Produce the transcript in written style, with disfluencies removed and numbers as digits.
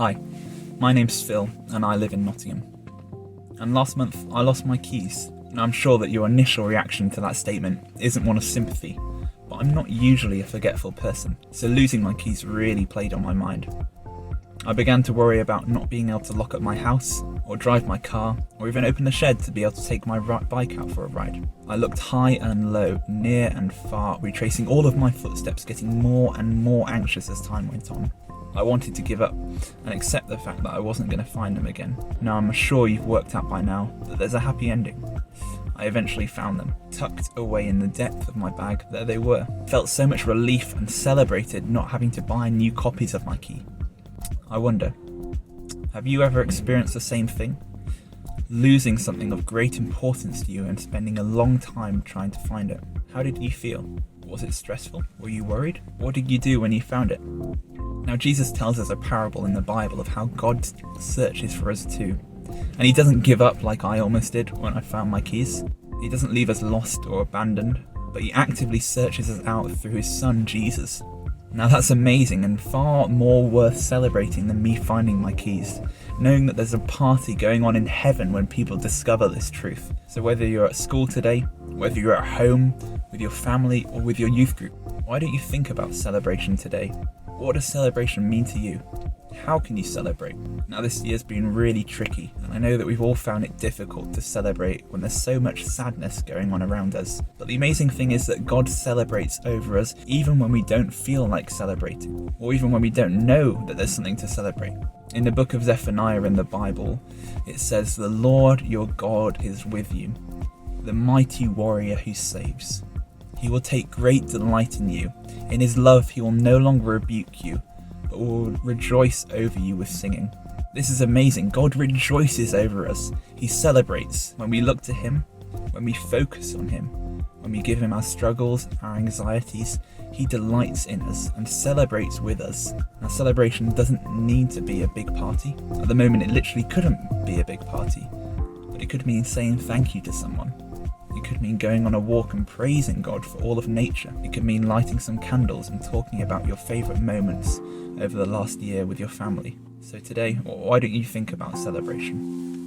Hi, my name's Phil and I live in Nottingham. And last month I lost my keys. Now I'm sure that your initial reaction to that statement isn't one of sympathy, but I'm not usually a forgetful person, so losing my keys really played on my mind. I began to worry about not being able to lock up my house, or drive my car, or even open the shed to be able to take my bike out for a ride. I looked high and low, near and far, retracing all of my footsteps, getting more and more anxious as time went on. I wanted to give up and accept the fact that I wasn't going to find them again. Now I'm sure you've worked out by now that there's a happy ending. I eventually found them, tucked away in the depth of my bag. There they were. Felt so much relief and celebrated not having to buy new copies of my key. I wonder, have you ever experienced the same thing? Losing something of great importance to you and spending a long time trying to find it. How did you feel? Was it stressful? Were you worried? What did you do when you found it? Now Jesus tells us a parable in the Bible of how God searches for us too. And he doesn't give up like I almost did when I found my keys. He doesn't leave us lost or abandoned, but he actively searches us out through his son Jesus. Now that's amazing and far more worth celebrating than me finding my keys, knowing that there's a party going on in heaven when people discover this truth. So whether you're at school today, whether you're at home, with your family or with your youth group, why don't you think about celebration today? What does celebration mean to you? How can you celebrate? Now this year's been really tricky, and I know that we've all found it difficult to celebrate when there's so much sadness going on around us. But the amazing thing is that God celebrates over us even when we don't feel like celebrating, or even when we don't know that there's something to celebrate. In the book of Zephaniah in the Bible, it says, "The Lord your God is with you, the mighty warrior who saves. He will take great delight in you. In his love he will no longer rebuke you, but will rejoice over you with singing." This is amazing. God rejoices over us. He celebrates when we look to him, when we focus on him, when we give him our struggles, our anxieties. He delights in us and celebrates with us. Now celebration doesn't need to be a big party. At the moment it literally couldn't be a big party, but it could mean saying thank you to someone. It could mean going on a walk and praising God for all of nature. It could mean lighting some candles and talking about your favourite moments over the last year with your family. So today, why don't you think about celebration?